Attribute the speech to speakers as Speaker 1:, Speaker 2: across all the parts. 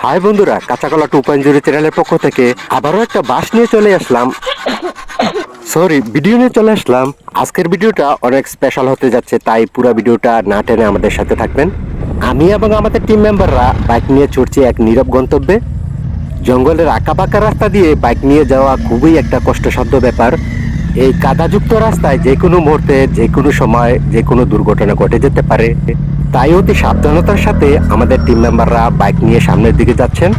Speaker 1: High বন্ধুরা, কাঁচাকলা 2.0 চ্যানেলের পক্ষ থেকে আবারও একটা বাস নিয়ে চলে আসলাম। ভিডিও নিয়ে চলে আসলাম। আজকের ভিডিওটা অনেক স্পেশাল হতে যাচ্ছে, তাই পুরো ভিডিওটা না টেনে আমাদের সাথে থাকবেন। আমি এবং আমাদের টিম মেম্বাররা বাইক নিয়ে ছুটছি এক নীরব গন্তব্যে। জঙ্গলের আঁকাবাঁকা রাস্তা দিয়ে বাইক নিয়ে যাওয়া খুবই একটা কষ্টসাধ্য ব্যাপার। এই কাদাযুক্ত রাস্তায় যে কোনো মুহূর্তে, যে কোনো সময়, যে কোনো দুর্ঘটনা ঘটে যেতে পারে। তাই অতি সাবধানতার সাথে আমাদের টিম মেম্বাররা বাইক নিয়ে সামনের দিকে যাচ্ছেন।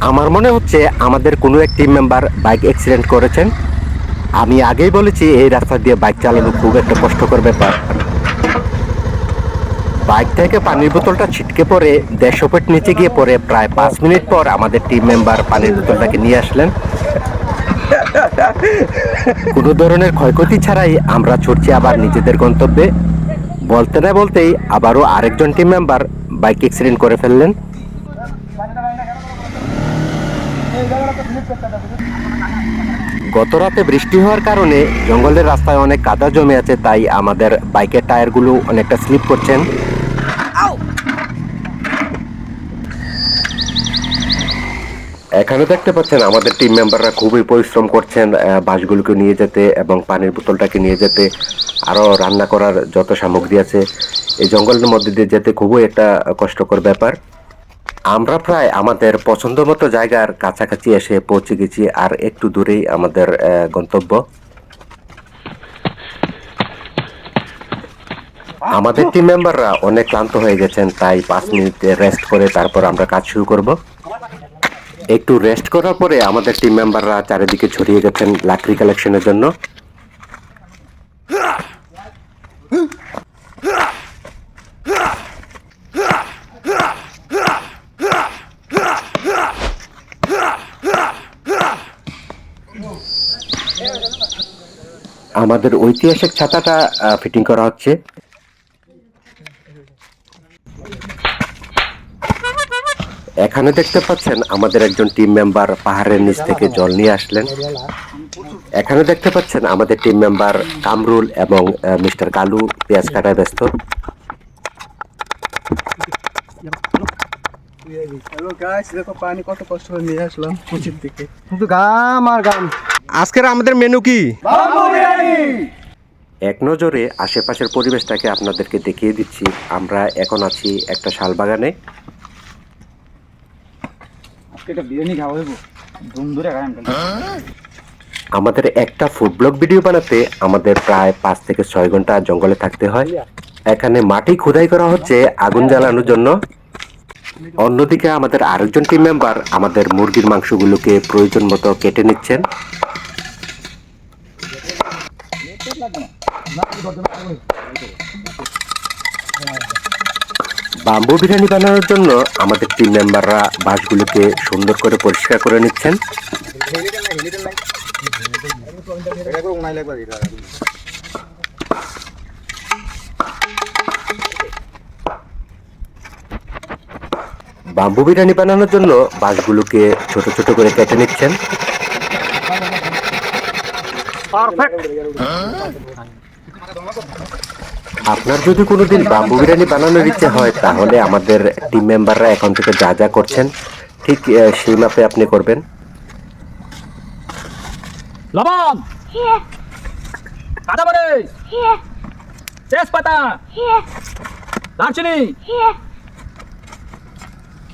Speaker 1: আমার মনে হচ্ছে আমাদের কোনো এক টিম মেম্বার বাইক অ্যাক্সিডেন্ট করেছেন। আমি আগেই বলেছি এই রাস্তা দিয়ে বাইক চালানো খুব একটা কষ্টকর ব্যাপার। বাইক থেকে পানির বোতলটা ছিটকে পড়ে 150 ফিট নিচে গিয়ে পড়ে। প্রায় 5 মিনিট পর আমাদের টিম মেম্বার পানির বোতলটাকে নিয়ে আসলেন। কোনো ধরনের ক্ষয়ক্ষতি ছাড়াই আমরা ছুটছি আবার নিজেদের গন্তব্যে। বলতে না বলতেই আবারও আরেকজন টিম মেম্বার বাইক অ্যাক্সিডেন্ট করে ফেললেন। গত রাতে বৃষ্টি হওয়ার কারণে জঙ্গলের রাস্তায় অনেক কাদা জমে আছে, তাই আমাদের বাইকের টায়ারগুলো অনেকটা স্লিপ করছেন। এখানে দেখতে পাচ্ছেন আমাদের টিম মেম্বাররা খুবই পরিশ্রম করছেন বাসগুলোকে নিয়ে যেতে এবং পানির বোতলটাকে নিয়ে যেতে, আরও রান্না করার যত সামগ্রী আছে। এই জঙ্গলের মধ্যে দিয়ে যেতে খুবই একটা কষ্টকর ব্যাপার। আমরা প্রায় আমাদের পছন্দ মতো জায়গার কাছাকাছি এসে পৌঁছে গেছি, আর একটু দূরেই আমাদের গন্তব্য। আমাদের টিম মেম্বাররা অনেক ক্লান্ত হয়ে গেছেন, তাই 5 মিনিট রেস্ট করে তারপর আমরা কাজ শুরু করব। একটু রেস্ট করার পরে আমাদের টিম মেম্বাররা চারিদিকে ছড়িয়ে গেছেন লাকড়ি কালেকশনের জন্য। আমাদের ঐতিহাসিক ছাতাটা ফিটিং করা হচ্ছে। এখানে দেখতে পাচ্ছেন আমাদের একজন টিম মেম্বার পাহাড়ের নিচ থেকে জল নিয়ে আসলেন। এখানে দেখতে পাচ্ছেন আমাদের টিম মেম্বার কামরুল এবং মিস্টার কালু পেঁয়াজ কাটায় ব্যস্ত।
Speaker 2: হ্যালো গাইস, দেখো পানি কত কষ্ট করে নিয়ে আসলাম কুচির থেকে। শুধু গাম আর গাম।
Speaker 1: আজকের আমাদের মেনু কি? এক নজরে আশেপাশের পরিবেশটাকে আপনাদেরকে দেখিয়ে দিচ্ছি। আমরা এখন আছি একটা শাল বাগানে। আমাদের একটা ফুড ব্লগ ভিডিও বানাতে আমাদের প্রায় 5 থেকে 6 ঘন্টা জঙ্গলে থাকতে হয়। এখানে মাটি খোদাই করা হচ্ছে আগুন জ্বালানোর জন্য। অন্যদিকে আমাদের আরেকজন টিম মেম্বার আমাদের মুরগির মাংসগুলোকে প্রয়োজন মতো কেটে নিচ্ছেন। বাম্বু বিরিয়ানি বানানোর জন্য আমাদের টিম মেম্বাররা বাঁশগুলোকে সুন্দর করে পরিষ্কার করে নিচ্ছেন। বাম্বু বিরিয়ানি বানানোর জন্য বাঁশগুলোকে ছোট ছোট করে কেটে নিচ্ছেন। আপনার যদি কোনোদিন বাম্বু বিরিয়ানি বানানোর ইচ্ছে হয়, তাহলে আমাদের টিম মেম্বাররা এখন থেকে যা যা করছেন ঠিক সেই মাপে আপনি করবেন।
Speaker 3: লবণ, কাঁচামরিচ, তেজপাতা, দারচিনি,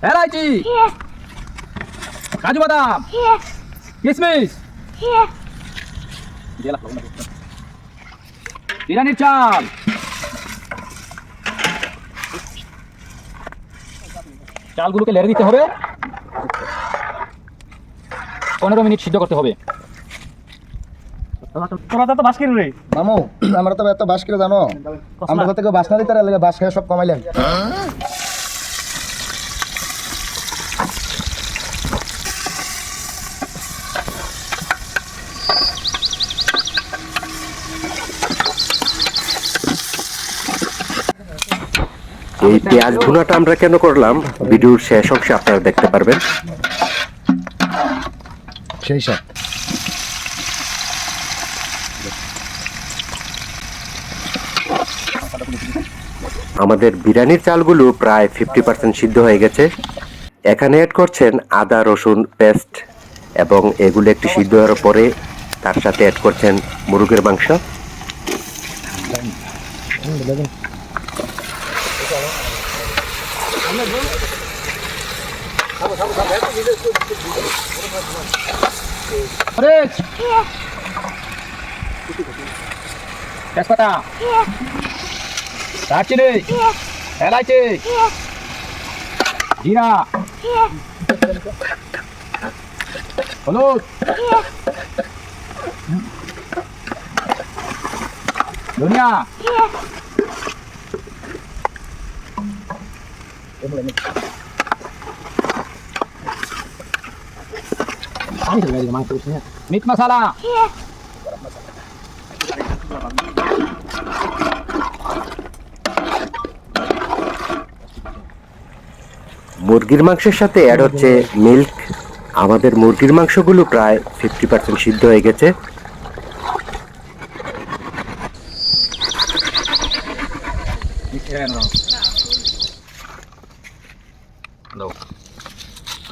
Speaker 3: এলাইচি, কাজু বাদাম, কিশমিশ, বিরিয়ানির চাল, চালগুলোকে লেড়ে দিতে হবে। 15 মিনিট সিদ্ধ করতে হবে।
Speaker 2: তোরা তো বাস কিনে রে
Speaker 4: মামু, আমরা তো এত বাস কিনে জানো, আমরা কোথা থেকে বাস না দিতে লাগে, বাস খেয়ে সব কমাইলেন।
Speaker 1: এই পেঁয়াজ ভুনাটা আমরা কেন করলাম, ভিডিওর শেষ অংশে আপনারা দেখতে পারবেন।
Speaker 4: সেই সব
Speaker 1: আমাদের বিরিয়ানির চালগুলো প্রায় 50% সিদ্ধ হয়ে গেছে। এখানে অ্যাড করছেন আদা রসুন পেস্ট এবং এগুলো একটু সিদ্ধ হওয়ার পরে তার সাথে অ্যাড করছেন মুরগির মাংস।
Speaker 3: মরিচ, তেজপাতা, দারচিনি, এলাচি, জিরা, হলুদ, ধনিয়া, মিট মশলা,
Speaker 1: মুরগির মাংসের সাথে অ্যাড হচ্ছে মিল্ক। আমাদের মুরগির মাংসগুলো প্রায় 50% সিদ্ধ হয়ে গেছে।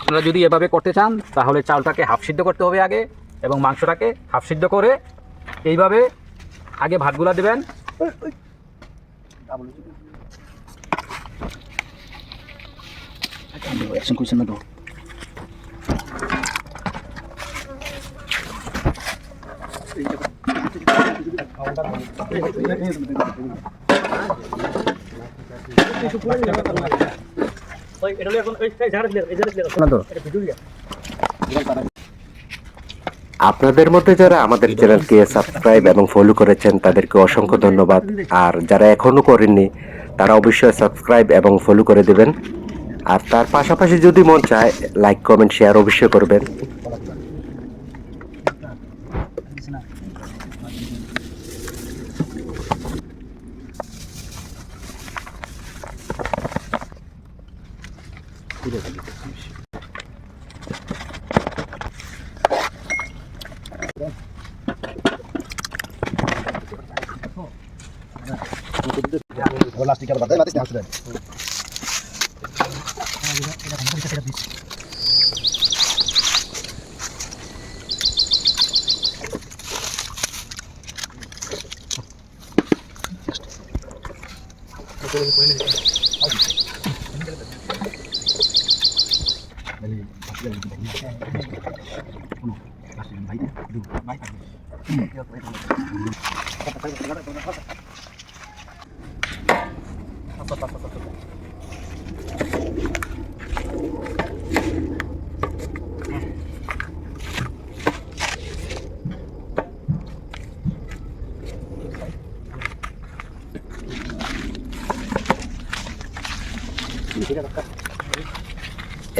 Speaker 3: আপনারা যদি এভাবে করতে চান তাহলে চালটাকে হাফ সিদ্ধ করতে হবে আগে এবং মাংসটাকে হাফ সিদ্ধ করে এইভাবে আগে ভাতগুলা দেবেন।
Speaker 1: আপনাদের মধ্যে যারা আমাদের চ্যানেলকে সাবস্ক্রাইব এবং ফলো করেছেন তাদেরকে অসংখ্য ধন্যবাদ। আর যারা এখনো করেননি তারা অবশ্যই সাবস্ক্রাইব এবং ফলো করে দেবেন। আর তার পাশাপাশি যদি মন চায় লাইক কমেন্ট শেয়ার অবশ্যই করবেন।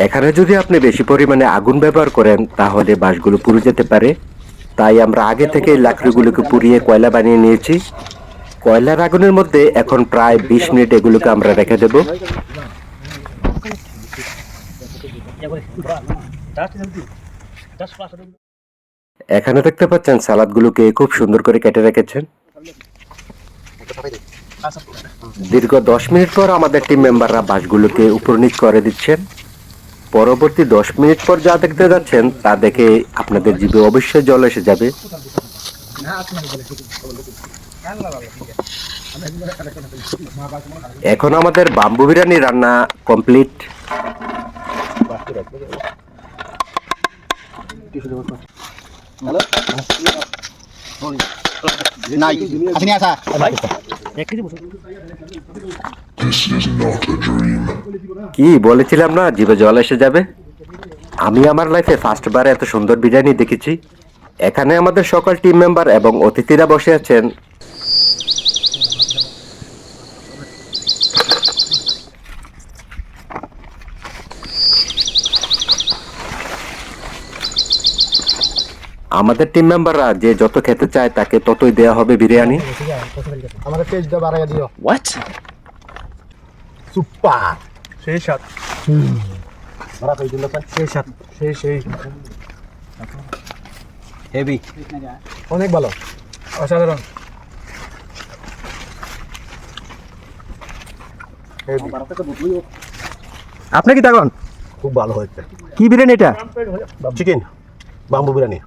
Speaker 1: এখানে যদি আপনি বেশি পরিমাণে আগুন ব্যবহার করেন তাহলে বাঁশগুলো পুড়ে যেতে পারে। তাই আমরা আগে থেকে লাকড়িগুলোকে পুড়িয়ে কয়লা বানিয়ে নিয়েছি। কয়লার আগুনের মধ্যে এখন প্রায় 20 মিনিট এগুলোকে আমরা রেখে দেব। এখানে দেখতে পাচ্ছেন সালাদগুলোকে খুব সুন্দর করে কেটে রেখেছেন। দীর্ঘ 10 মিনিট পর আমাদের টিম মেম্বাররা বাঁশগুলোকে উপর নিচ করে দিচ্ছেন। পরবর্তী 10 মিনিট পর যা দেখতে যাচ্ছেন তা দেখে আপনাদের জিভে অবশ্যই জল এসে যাবে। এখন আমাদের বাম্বু বিরিয়ানি রান্না কমপ্লিট। কি বলেছিলাম না জিভে জল এসে যাবে। আমি আমার লাইফে ফার্স্টবার এত সুন্দর বিরিয়ানি দেখেছি। এখানে আমাদের সকল টিম মেম্বার এবং অতিথিরা বসে আছেন। আমাদের টিম মেম্বাররা যে যত খেতে চায় তাকে ততই দেয়া হবে বিরিয়ানি।
Speaker 4: আমাদের টেস্টটা বাড়াইয়া দিও।
Speaker 2: হোয়াট
Speaker 4: সুপার
Speaker 2: সেই সাত
Speaker 4: ধরা কই দিল ভাই।
Speaker 2: সেই সাত সেই
Speaker 4: হেভি
Speaker 2: অনেক ভালো।
Speaker 3: অসাধারণ।
Speaker 1: আপনি কি দেখুন
Speaker 5: খুব ভালো হয়েছে।
Speaker 1: কি বিরিয়ানি এটা?
Speaker 5: Chicken bamboo biryani.